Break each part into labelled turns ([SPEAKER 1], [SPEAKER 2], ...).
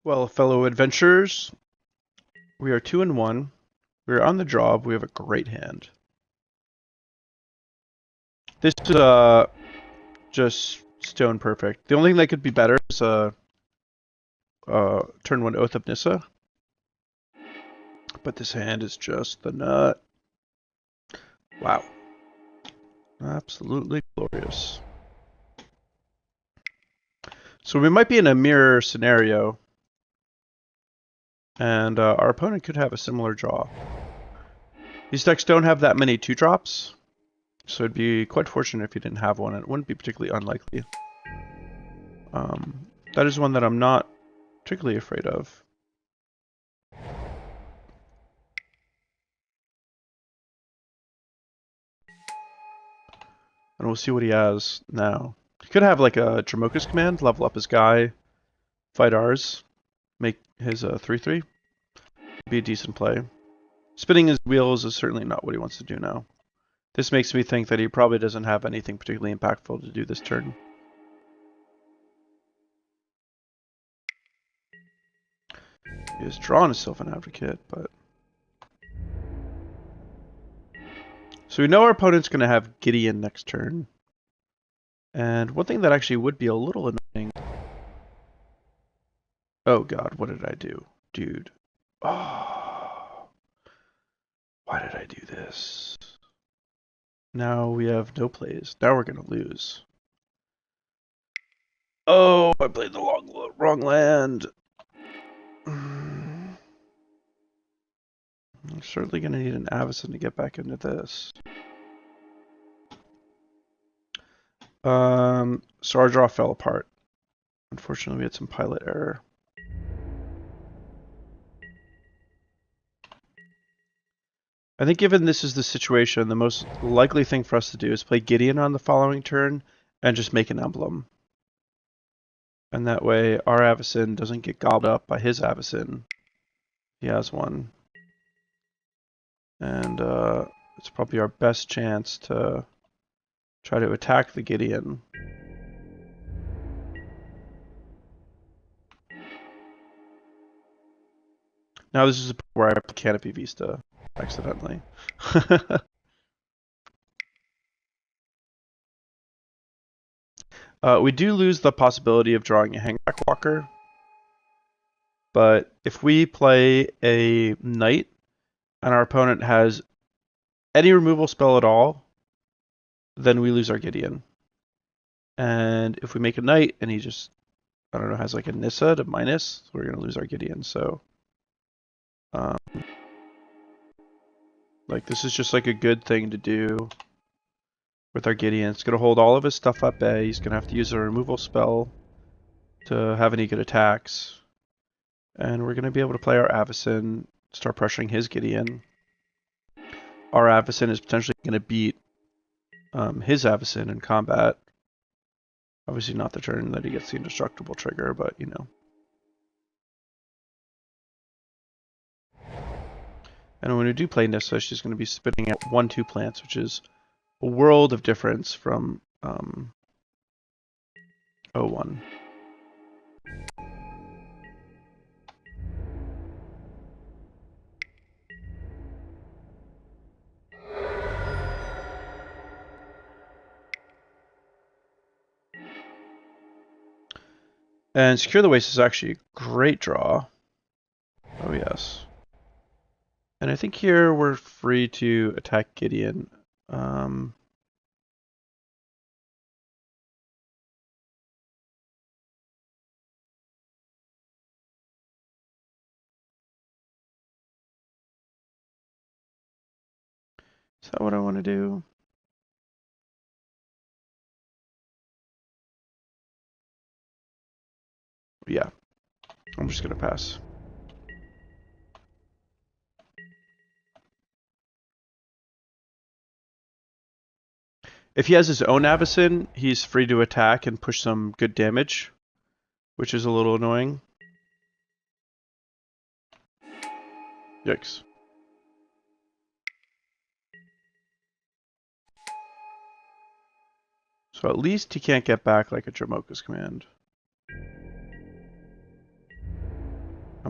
[SPEAKER 1] Well, fellow adventurers, we are 2-1. We are on the job. We have a great hand. This is just stone perfect. The only thing that could be better is turn 1 Oath of Nissa. But this hand is just the nut. Wow. Absolutely glorious. So we might be in a mirror scenario. And our opponent could have a similar draw. These decks don't have that many 2-drops. So it'd be quite fortunate if you didn't have one. It wouldn't be particularly unlikely. That is one that I'm not particularly afraid of. And we'll see what he has now. He could have like a Dromoka's command, level up his guy, fight ours, make his 3/3. Be a decent play. Spinning his wheels is certainly not what he wants to do now. This makes me think that he probably doesn't have anything particularly impactful to do this turn. He has drawn a Sylvan Advocate, but... So we know our opponent's going to have Gideon next turn. And one thing that actually would be a little annoying... Oh god, what did I do? Dude. Oh. Why did I do this? Now we have no plays. Now we're going to lose. Oh, I played the wrong land. I'm certainly going to need an Avacyn to get back into this. So our draw fell apart. Unfortunately, we had some pilot error. I think given this is the situation, the most likely thing for us to do is play Gideon on the following turn and just make an emblem. And that way our Avacyn doesn't get gobbled up by his Avacyn. He has one. And it's probably our best chance to try to attack the Gideon. Now this is where I play Canopy Vista accidentally. We do lose the possibility of drawing a Hangarback Walker. But if we play a Knight and our opponent has any removal spell at all, then we lose our Gideon. And if we make a Knight and he just, I don't know, has like a Nissa to minus, we're going to lose our Gideon. So, like, this is just like a good thing to do with our Gideon. It's going to hold all of his stuff at bay. He's going to have to use a removal spell to have any good attacks. And we're going to be able to play our Avacyn, start pressuring his Gideon. Our Avacyn is potentially going to beat his Avacyn in combat. Obviously not the turn that he gets the indestructible trigger, but you know. And when we do play Nissa, she's going to be spitting out 1/2 plants, which is a world of difference from 0-1. And Secure the Waste is actually a great draw. Oh yes. And I think here we're free to attack Gideon. Is that what I want to do? Yeah, I'm just going to pass. If he has his own Avacyn, he's free to attack and push some good damage, which is a little annoying. Yikes. So at least he can't get back like a Dromoka's command.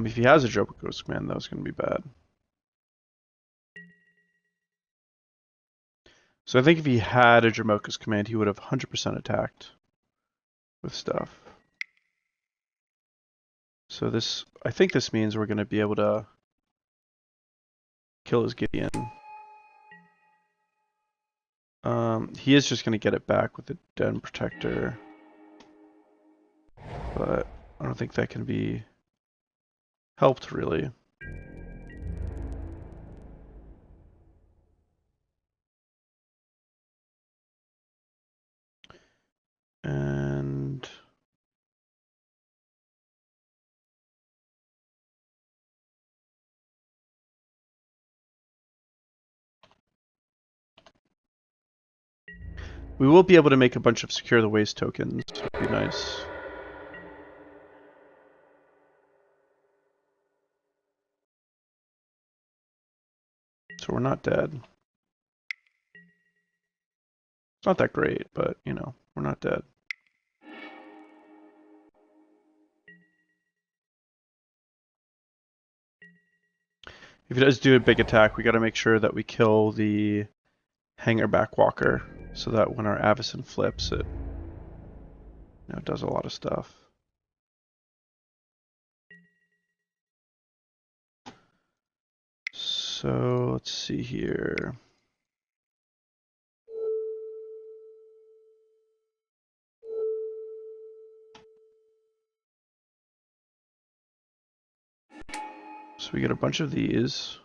[SPEAKER 1] If he has a Dromoka's command, that was going to be bad. So I think if he had a Dromoka's command, he would have 100% attacked with stuff. So this, I think this means we're going to be able to kill his Gideon. He is just going to get it back with the Den Protector. But I don't think that can be helped, really. And we will be able to make a bunch of Secure the Waste tokens, which would be nice. So we're not dead. It's not that great, but, you know, we're not dead. If he does do a big attack, we got to make sure that we kill the Hangarback Walker, so that when our Avacyn flips, it, you know, does a lot of stuff. So let's see here. So we get a bunch of these.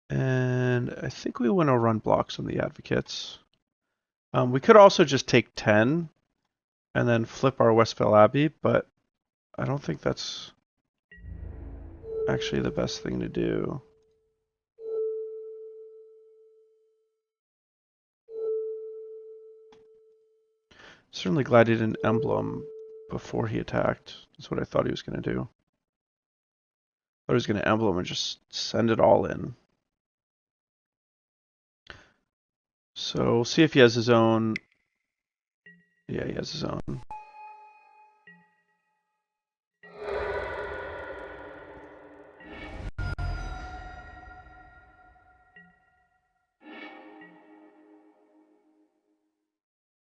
[SPEAKER 1] And I think we want to run blocks on the advocates. We could also just take 10 and then flip our Westvale Abbey, but I don't think that's actually the best thing to do. Certainly glad he didn't emblem before he attacked. That's what I thought he was going to do. I thought he was going to emblem and just send it all in. So we'll see if he has his own. Yeah, he has his own.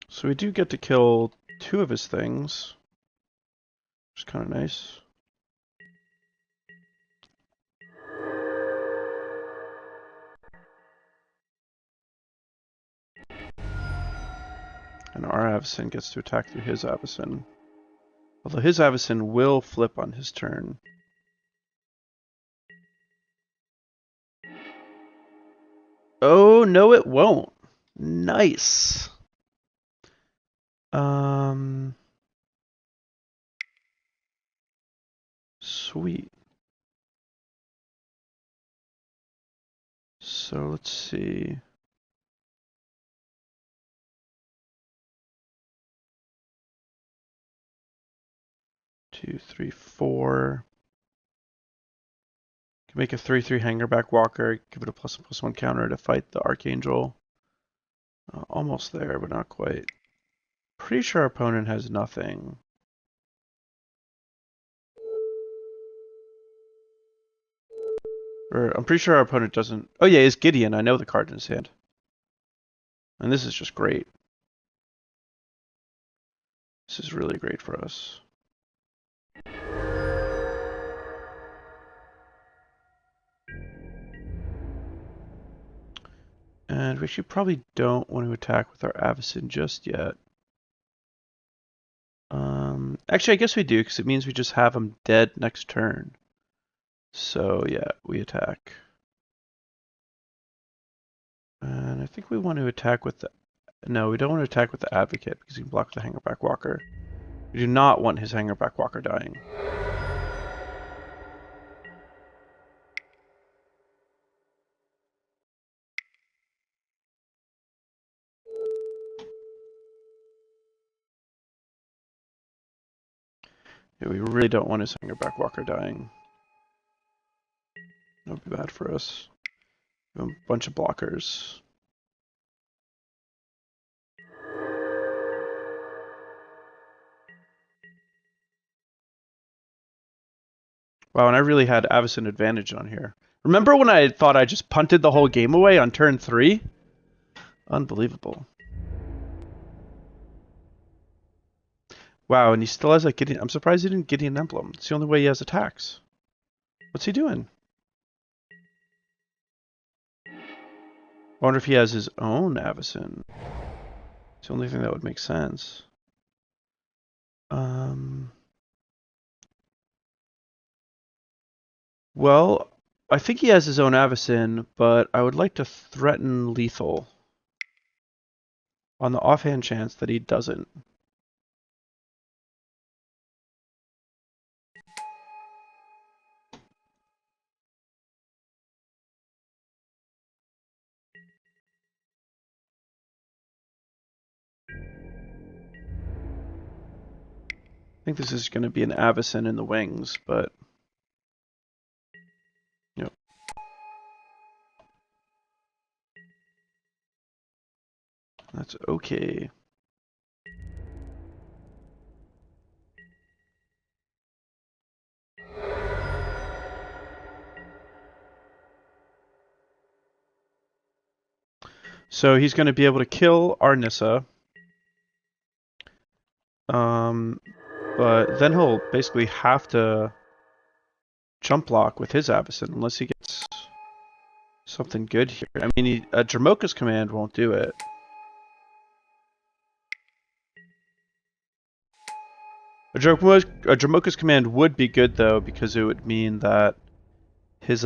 [SPEAKER 1] So we do get to kill 2 of his things, which is kind of nice. And our Avacyn gets to attack through his Avacyn. Although his Avacyn will flip on his turn. Oh, no it won't. Nice. Sweet. So let's see. Two, three, four. Can make a 3/3 Hangarback Walker. Give it a +1/+1 counter to fight the Archangel. Almost there, but not quite. Pretty sure our opponent has nothing. Or I'm pretty sure our opponent doesn't. Oh yeah, it's Gideon. I know the card in his hand. And this is just great. This is really great for us. And we actually probably don't want to attack with our Avacyn just yet. Actually, I guess we do, because it means we just have him dead next turn. So yeah, we attack. And I think we want to attack with the... No, we don't want to attack with the Advocate, because he can block the Hangarback Walker. We do not want his Hangarback Walker dying. Yeah, we really don't want his Hangarback Walker dying. That would be bad for us. We have a bunch of blockers. Wow, and I really had Avacyn advantage on here. Remember when I thought I just punted the whole game away on turn 3? Unbelievable. Wow, and he still has a Gideon. I'm surprised he didn't Gideon Emblem. It's the only way he has attacks. What's he doing? I wonder if he has his own Avacyn. It's the only thing that would make sense. Well, I think he has his own Avacyn, but I would like to threaten lethal on the offhand chance that he doesn't. I think this is going to be an Avacyn in the wings, but yep. That's okay. So he's going to be able to kill our Nissa. But then he'll basically have to jump block with his Avacyn unless he gets something good here. I mean, a Dromoka's command won't do it. A Dromoka's command would be good though, because it would mean that his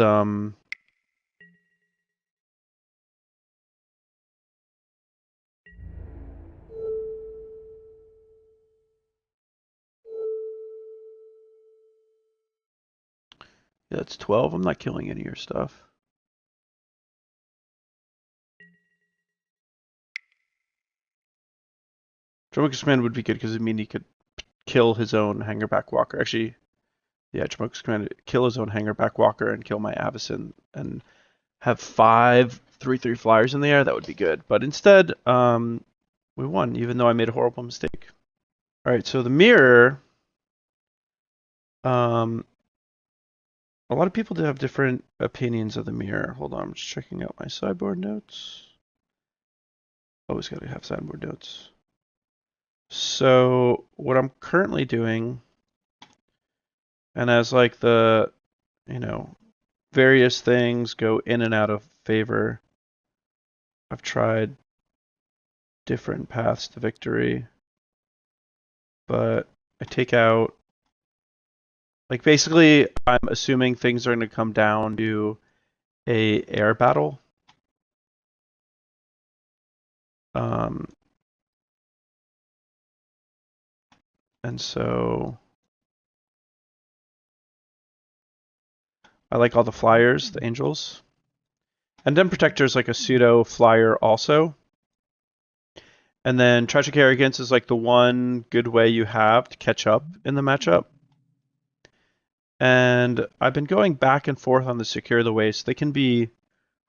[SPEAKER 1] yeah, that's 12. I'm not killing any of your stuff. Dromoka's command would be good because it would mean he could kill his own Hangarback Walker. Actually, yeah, Dromoka's command would kill his own Hangarback Walker and kill my Avacyn and have 5 3/3 flyers in the air. That would be good. But instead, we won, even though I made a horrible mistake. All right, so the mirror. A lot of people do have different opinions of the mirror. Hold on, I'm just checking out my sideboard notes. Always gotta have sideboard notes. So what I'm currently doing, and as like the, various things go in and out of favor, I've tried different paths to victory, but I take out, like basically I'm assuming things are going to come down to a air battle. And so I like all the flyers, the angels. And then Protector is like a pseudo flyer also. And then Tragic Arrogance is like the one good way you have to catch up in the matchup. And I've been going back and forth on the Secure the Waste. They can be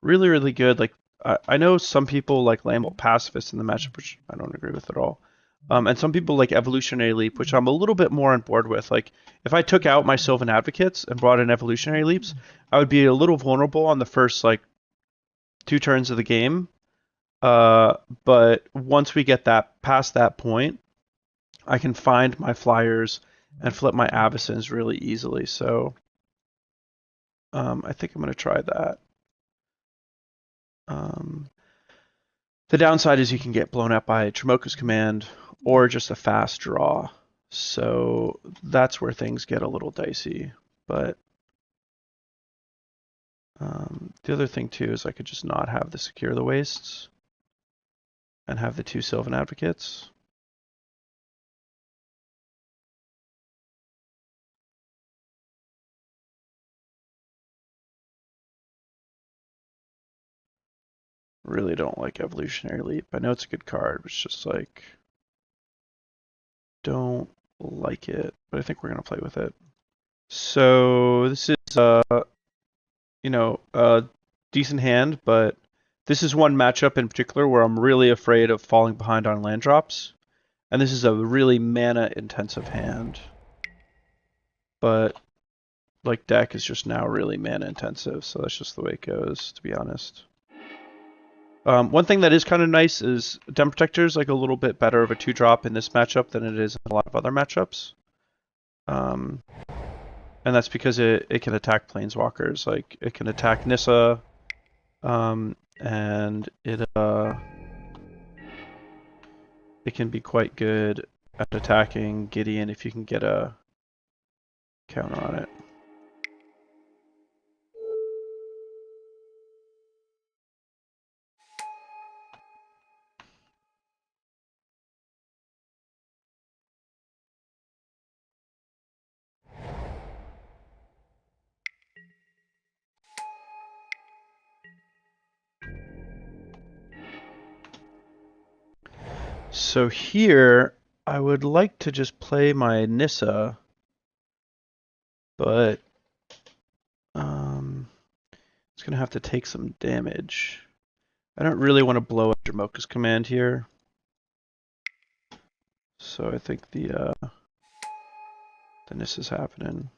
[SPEAKER 1] really, really good. Like I know some people like Lambholt Pacifist in the matchup, which I don't agree with at all. And some people like Evolutionary Leap, which I'm a little bit more on board with. Like if I took out my Sylvan Advocates and brought in Evolutionary Leaps, I would be a little vulnerable on the first like 2 turns of the game. But once we get that past that point, I can find my flyers and flip my Avacyns really easily. So I think I'm going to try that. The downside is you can get blown up by Dromoka's command or just a fast draw. So that's where things get a little dicey. But the other thing too is I could just not have the Secure the Wastes and have the 2 Sylvan Advocates. Really don't like Evolutionary Leap. I know it's a good card, but it's just like don't like it, but I think we're gonna play with it. So this is a decent hand, but this is one matchup in particular where I'm really afraid of falling behind on land drops. And this is a really mana intensive hand. But like deck is just now really mana intensive, so that's just the way it goes, to be honest. One thing that is kind of nice is Den Protector is like a little bit better of a 2-drop in this matchup than it is in a lot of other matchups. And that's because it can attack Planeswalkers. Like, it can attack Nissa, and it can be quite good at attacking Gideon if you can get a counter on it. So here, I would like to just play my Nissa, but it's going to have to take some damage. I don't really want to blow up Dromoka's command here. So I think the Nissa's happening.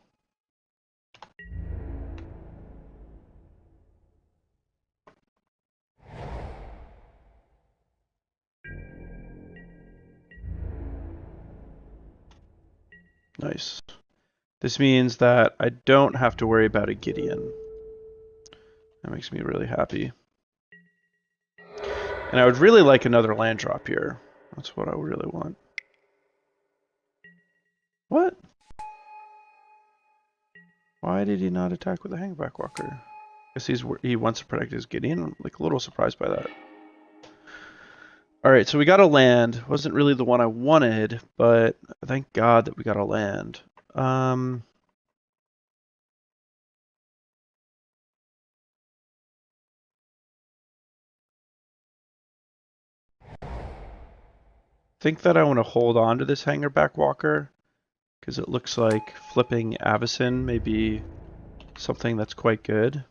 [SPEAKER 1] Nice. This means that I don't have to worry about a Gideon. That makes me really happy. And I would really like another land drop here. That's what I really want. What? Why did he not attack with a Hangarback Walker? I guess he wants to protect his Gideon. I'm like a little surprised by that. Alright, so we got a land. Wasn't really the one I wanted, but thank God that we got a land. Think that I want to hold on to this Hangarback Walker because it looks like flipping Avacyn may be something that's quite good.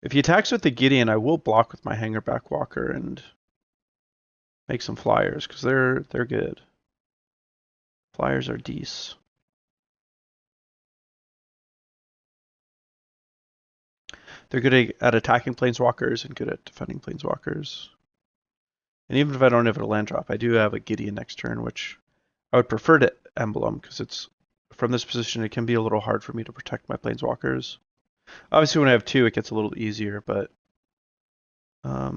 [SPEAKER 1] If he attacks with the Gideon, I will block with my Hangarback Walker and make some flyers because they're good. Flyers are decent. They're good at attacking Planeswalkers and good at defending Planeswalkers. And even if I don't have a land drop, I do have a Gideon next turn, which I would prefer to emblem because it's from this position it can be a little hard for me to protect my Planeswalkers. Obviously when I have 2 it gets a little easier, but yeah,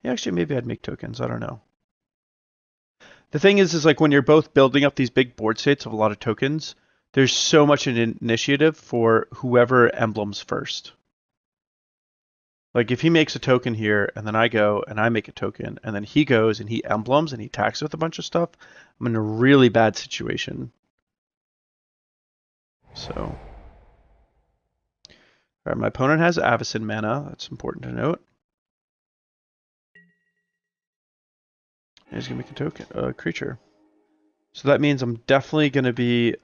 [SPEAKER 1] actually maybe I'd make tokens, I don't know. The thing is like when you're both building up these big board states of a lot of tokens, there's so much initiative for whoever emblems first. Like if he makes a token here and then I go and I make a token and then he goes and he emblems and he attacks with a bunch of stuff, I'm in a really bad situation. So, alright, my opponent has Avacyn mana. That's important to note. And he's gonna make a token, creature. So that means I'm definitely gonna be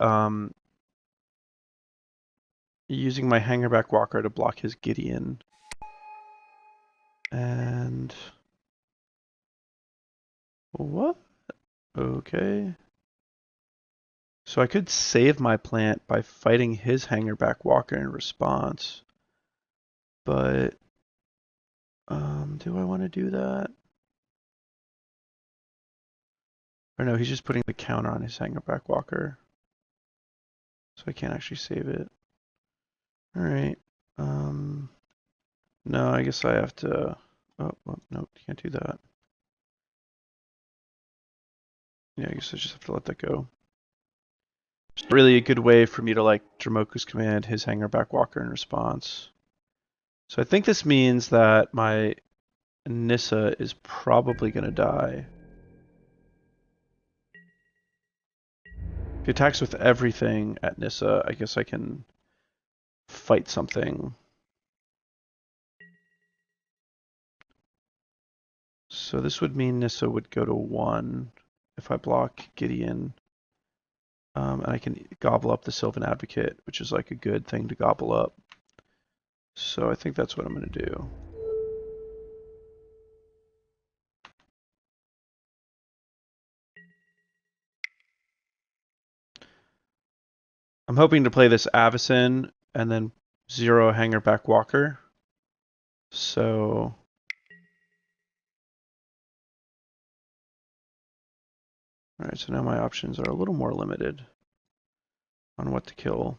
[SPEAKER 1] using my Hangarback Walker to block his Gideon. And what? Okay. So I could save my plant by fighting his Hangarback Walker in response. But do I want to do that? Or no, he's just putting the counter on his Hangarback Walker. So I can't actually save it. Alright. No, I guess I have to... Oh, well, no, can't do that. Yeah, I guess I just have to let that go. It's really a good way for me to like Dromoka's command, his Hangarback Walker in response. So I think this means that my Nissa is probably going to die. If he attacks with everything at Nissa, I guess I can fight something. So this would mean Nissa would go to 1 if I block Gideon. And I can gobble up the Sylvan Advocate, which is like a good thing to gobble up. So I think that's what I'm going to do. I'm hoping to play this Avacyn and then 0 Hangarback Walker. So alright, so now my options are a little more limited on what to kill.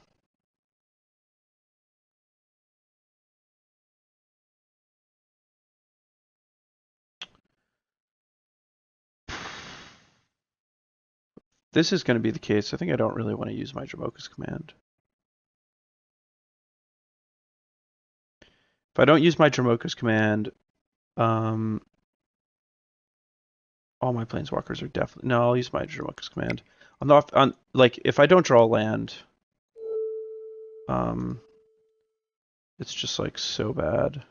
[SPEAKER 1] This is going to be the case. I think I don't really want to use my Dromoka's command. If I don't use my Dromoka's command, all my planeswalkers are definitely... No, I'll use my Dromoka's command. I'm not on, like, if I don't draw land, it's just like so bad.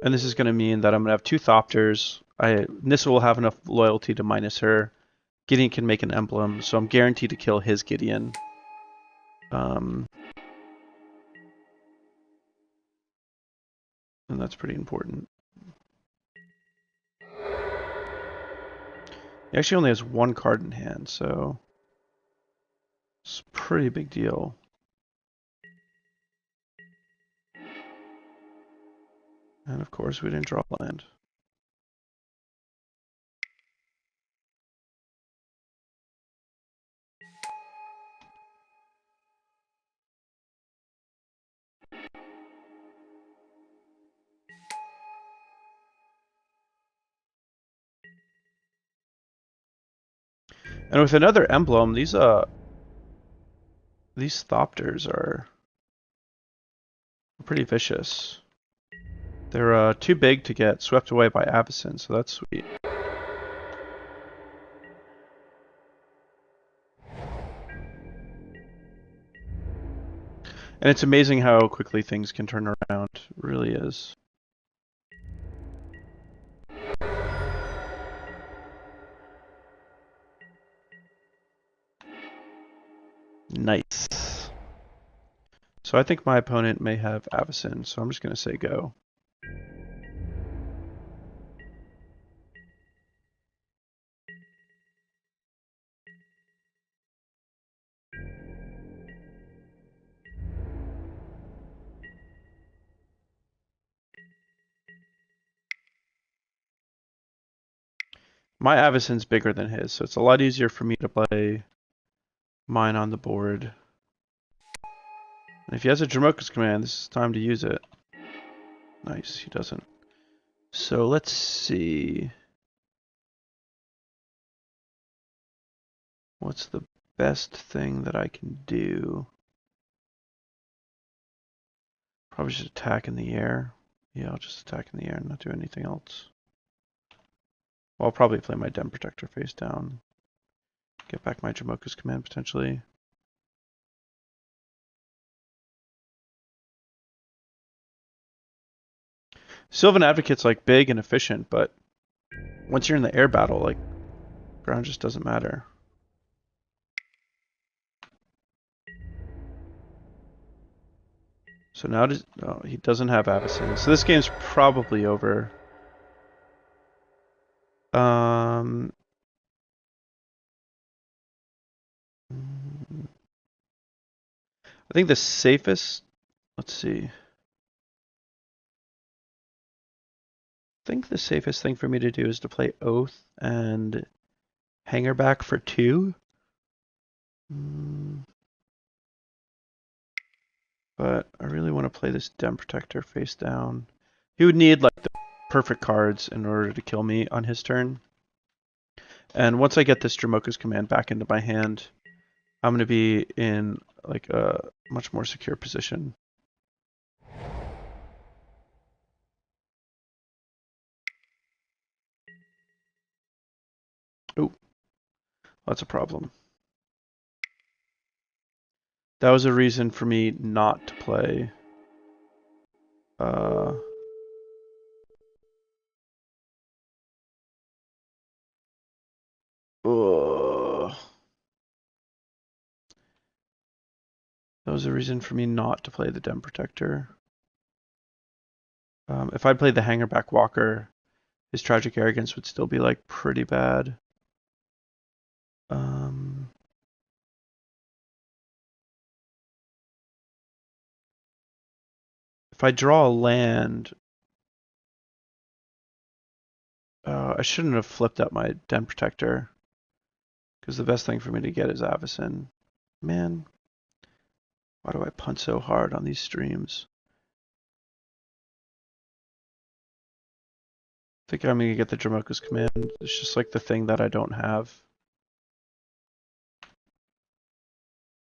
[SPEAKER 1] And this is going to mean that I'm going to have 2 Thopters. Nissa will have enough loyalty to minus her. Gideon can make an emblem, so I'm guaranteed to kill his Gideon. And that's pretty important. He actually only has 1 card in hand, so it's a pretty big deal. And of course, we didn't draw land. And with another emblem, these Thopters are pretty vicious. They're too big to get swept away by Avacyn, so that's sweet. And it's amazing how quickly things can turn around. It really is. Nice. So I think my opponent may have Avacyn, so I'm just going to say go. My Avacyn's bigger than his, so it's a lot easier for me to play mine on the board. And if he has a Dromoka's command, this is time to use it. Nice, he doesn't. So let's see. What's the best thing that I can do? Probably just attack in the air. Yeah, I'll just attack in the air and not do anything else. Well, I'll probably play my Den Protector face down. Get back my Dromoka's command potentially. Sylvan Advocate's like big and efficient, but once you're in the air battle, like ground just doesn't matter. So now he doesn't have Avacyn. So this game's probably over. I think the safest, let's see. I think the safest thing for me to do is to play Oath and Hangarback for 2. But I really want to play this Den Protector face down. He would need like the perfect cards in order to kill me on his turn. And once I get this Dromoka's command back into my hand, I'm going to be in like a much more secure position. Oh, that's a problem. That was a reason for me not to play. That was a reason for me not to play the Den Protector. If I'd played the Hangarback Walker, his Tragic Arrogance would still be like pretty bad. If I draw a land, I shouldn't have flipped up my Den Protector, because the best thing for me to get is Avacyn. Man, why do I punt so hard on these streams? I think I'm going to get the Dromoka's command. It's just like the thing that I don't have.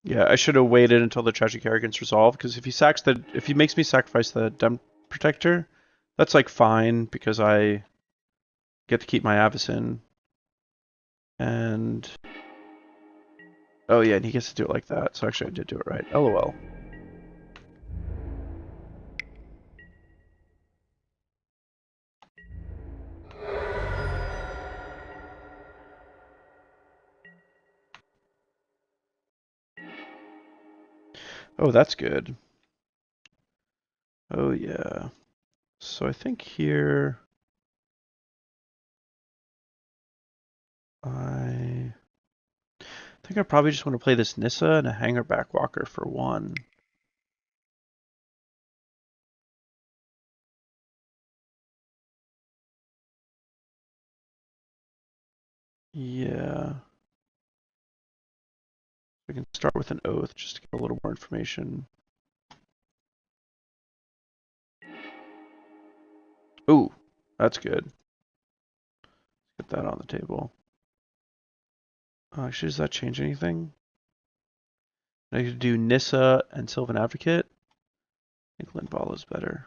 [SPEAKER 1] Yeah, I should have waited until the Tragic Arrogance resolved, because if he makes me sacrifice the Den Protector, that's like fine, because I get to keep my Avacyn. And oh yeah, and he gets to do it like that. So actually I did do it right. LOL. Oh, that's good. Oh yeah. So I think here I think I probably just want to play this Nissa and a Hangarback Walker for 1. Yeah. We can start with an Oath just to get a little more information. Ooh, that's good. Get that on the table. Actually, does that change anything? I could do Nissa and Sylvan Advocate. I think Linvala is better.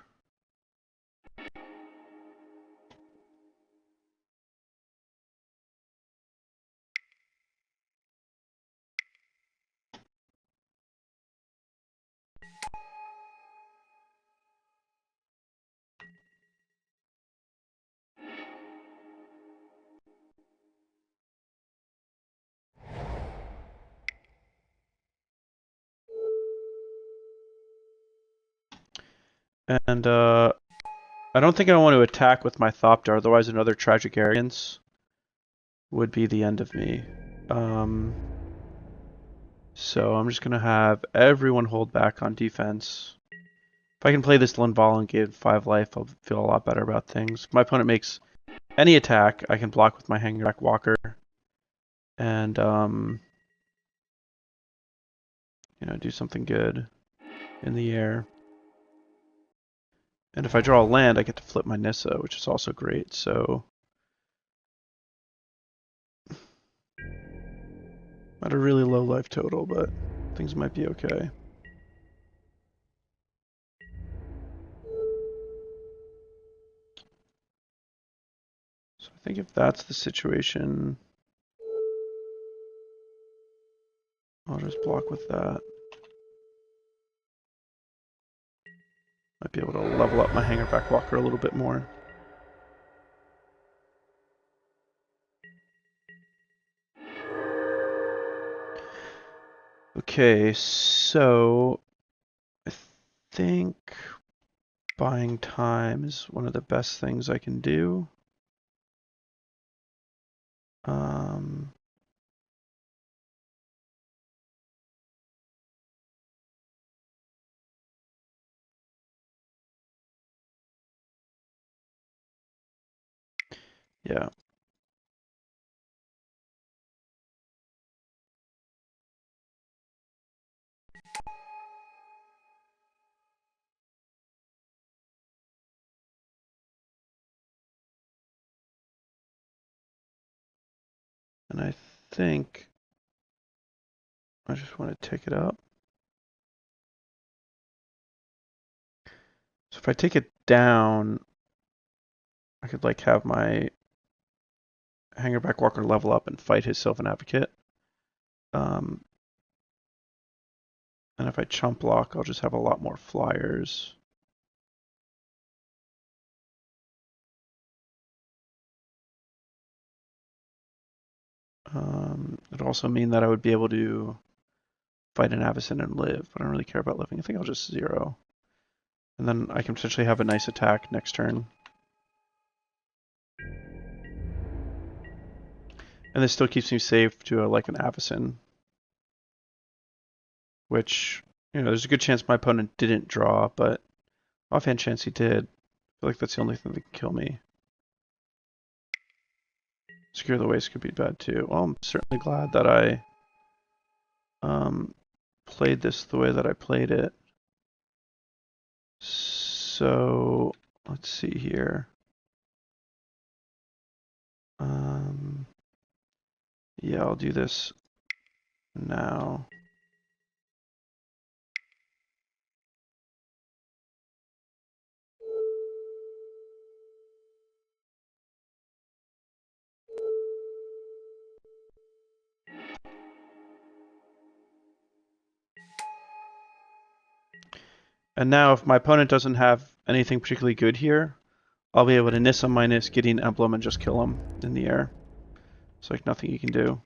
[SPEAKER 1] And I don't think I want to attack with my Thopter, otherwise another Tragic Arrogance would be the end of me. So I'm just going to have everyone hold back on defense. If I can play this Linvala and get 5 life, I'll feel a lot better about things. If my opponent makes any attack, I can block with my Hangarback Walker. And, you know, do something good in the air. And if I draw a land, I get to flip my Nissa, which is also great, so... At a really low life total, but things might be okay. So I think if that's the situation, I'll just block with that. Might be able to level up my Hangarback Walker a little bit more. Okay, so I think buying time is one of the best things I can do. Yeah. And I think I just want to take it up. So if I take it down, I could like have my Hangarback Walker level up and fight his Sylvan Advocate. And if I chump block, I'll just have a lot more flyers. It'd also mean that I would be able to fight an Avacyn and live, but I don't really care about living. I think I'll just 0. And then I can potentially have a nice attack next turn. And this still keeps me safe to like an Avacyn. Which, you know, there's a good chance my opponent didn't draw, but Offhand chance he did. I feel like that's the only thing that can kill me. Secure the Waste could be bad too. Well, I'm certainly glad that I played this the way that I played it. So let's see here. Yeah, I'll do this now. And now if my opponent doesn't have anything particularly good here, I'll be able to Nissa minus Gideon Emblem and just kill him in the air. It's like nothing you can do.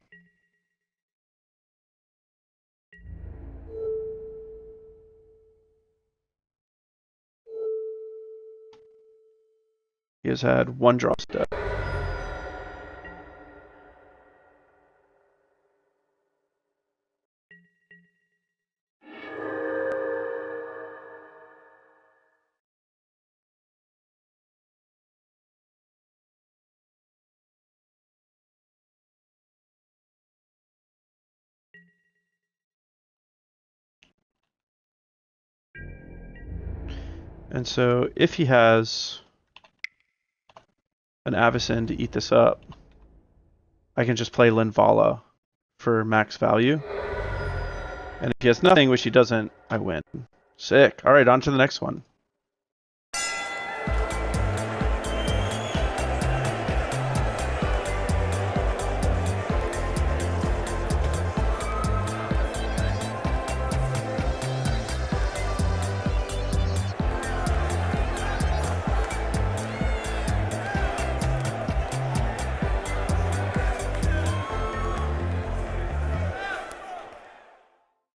[SPEAKER 1] He has had one draw step. And so if he has an Avacyn to eat this up, I can just play Linvala for max value. And if he has nothing, which he doesn't, I win. Sick. All right, on to the next one.